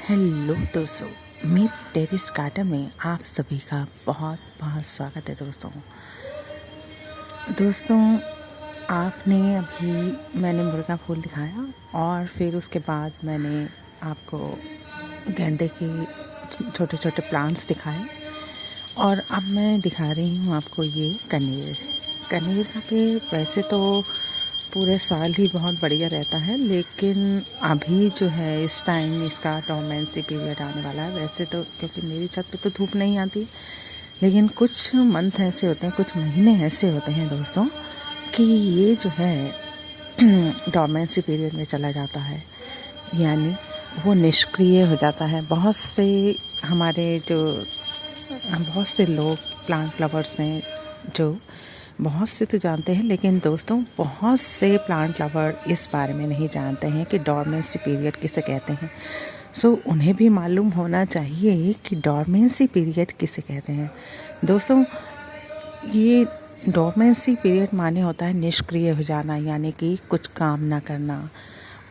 Hello दोस्तों, meet terrace garden में आप सभी का बहुत बहुत स्वागत है। दोस्तों मैंने मुर्गा फूल दिखाया और फिर उसके बाद मैंने आपको गेंदे के छोटे छोटे प्लांट्स दिखाए और अब मैं दिखा रही हूँ आपको ये कनेर का पेड़। वैसे तो पूरे साल ही बहुत बढ़िया रहता है, लेकिन अभी जो है इस टाइम इसका डोरमेंसी पीरियड आने वाला है। वैसे तो क्योंकि मेरी छत पे तो धूप नहीं आती, लेकिन कुछ मंथ ऐसे होते हैं, कुछ महीने ऐसे होते हैं दोस्तों कि ये जो है डोरमेंसी पीरियड में चला जाता है, यानी वो निष्क्रिय हो जाता है। बहुत से लोग प्लांट लवर्स हैं जो बहुत से तो जानते हैं, लेकिन दोस्तों बहुत से प्लांट लवर इस बारे में नहीं जानते हैं कि डोरमेंसी पीरियड किसे कहते हैं। उन्हें भी मालूम होना चाहिए कि डोरमेंसी पीरियड किसे कहते हैं। दोस्तों, ये डोरमेंसी पीरियड माने होता है निष्क्रिय हो जाना, यानी कि कुछ काम ना करना।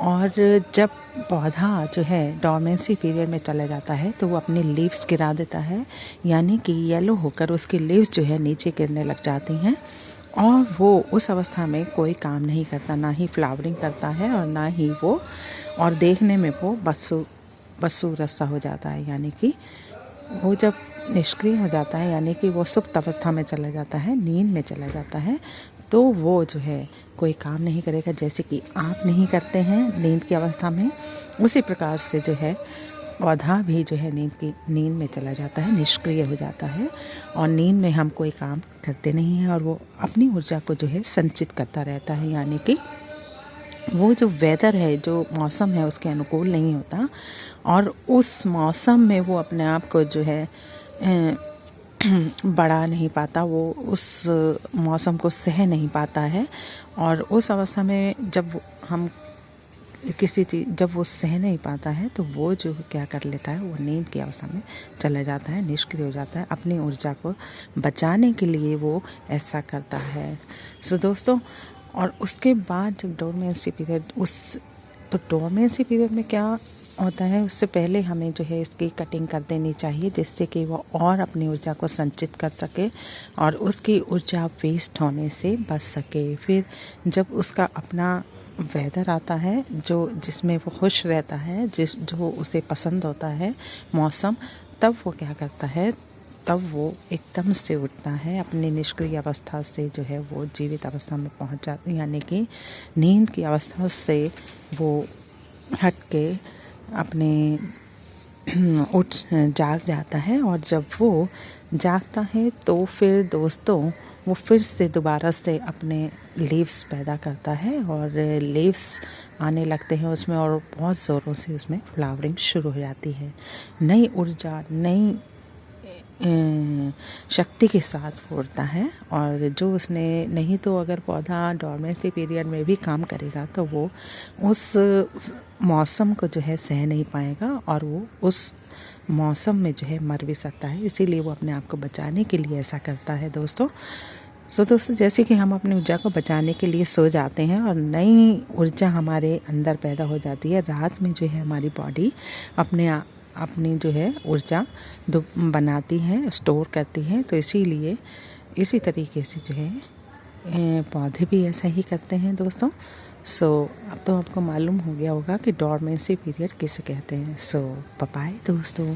और जब पौधा जो है डोरमेंसी पीरियड में चला जाता है तो वो अपने लीव्स गिरा देता है, यानी कि येलो होकर उसकी लीव्स जो है नीचे गिरने लग जाती हैं और वो उस अवस्था में कोई काम नहीं करता, ना ही फ्लावरिंग करता है और ना ही वो, और देखने में वो बस्सू रस्सा हो जाता है। यानी कि वो जब निष्क्रिय हो जाता है, यानी कि वो सुप्त अवस्था में चला जाता है, नींद में चला जाता है, तो वो जो है कोई काम नहीं करेगा। जैसे कि आप नहीं करते हैं नींद की अवस्था में, उसी प्रकार से जो है पौधा भी जो है नींद में चला जाता है, निष्क्रिय हो जाता है। और नींद में हम कोई काम करते नहीं हैं और वो अपनी ऊर्जा को जो है संचित करता रहता है, यानी कि वो जो वेदर है, जो मौसम है, उसके अनुकूल नहीं होता और उस मौसम में वो अपने आप को जो है बढ़ा नहीं पाता, वो उस मौसम को सह नहीं पाता है। और उस अवस्था में जब वो सह नहीं पाता है तो वो जो क्या कर लेता है, वो नींद की अवस्था में चला जाता है, निष्क्रिय हो जाता है। अपनी ऊर्जा को बचाने के लिए वो ऐसा करता है। दोस्तों, और उसके बाद जब डोरमेंसी पीरियड में क्या होता है, उससे पहले हमें जो है इसकी कटिंग कर देनी चाहिए, जिससे कि वो और अपनी ऊर्जा को संचित कर सके और उसकी ऊर्जा वेस्ट होने से बच सके। फिर जब उसका अपना वेदर आता है जिसमें वो खुश रहता है, जो उसे पसंद होता है मौसम, तब वो क्या करता है, तब वो एकदम से उठता है अपनी निष्क्रिय अवस्था से, जो है वो जीवित अवस्था में पहुंच जाता है, यानी कि नींद की अवस्था से वो हट के अपने जाग जाता है। और जब वो जागता है तो फिर दोस्तों वो फिर से दोबारा से अपने लीव्स पैदा करता है और लीव्स आने लगते हैं उसमें, और बहुत ज़ोरों से उसमें फ्लावरिंग शुरू हो जाती है। नई ऊर्जा, नई शक्ति के साथ उड़ता है। और जो उसने नहीं तो अगर पौधा डोरमेंसी पीरियड में भी काम करेगा तो वो उस मौसम को जो है सह नहीं पाएगा और वो उस मौसम में जो है मर भी सकता है। इसीलिए वो अपने आप को बचाने के लिए ऐसा करता है दोस्तों। दोस्तों, जैसे कि हम अपनी ऊर्जा को बचाने के लिए सो जाते हैं और नई ऊर्जा हमारे अंदर पैदा हो जाती है, रात में जो है हमारी बॉडी अपनी जो है ऊर्जा बनाती है, स्टोर करती है। तो इसीलिए इसी तरीके से जो है पौधे भी ऐसा ही करते हैं दोस्तों। अब तो आपको मालूम हो गया होगा कि डोरमेंसी पीरियड किसे कहते हैं। बाय बाय दोस्तों।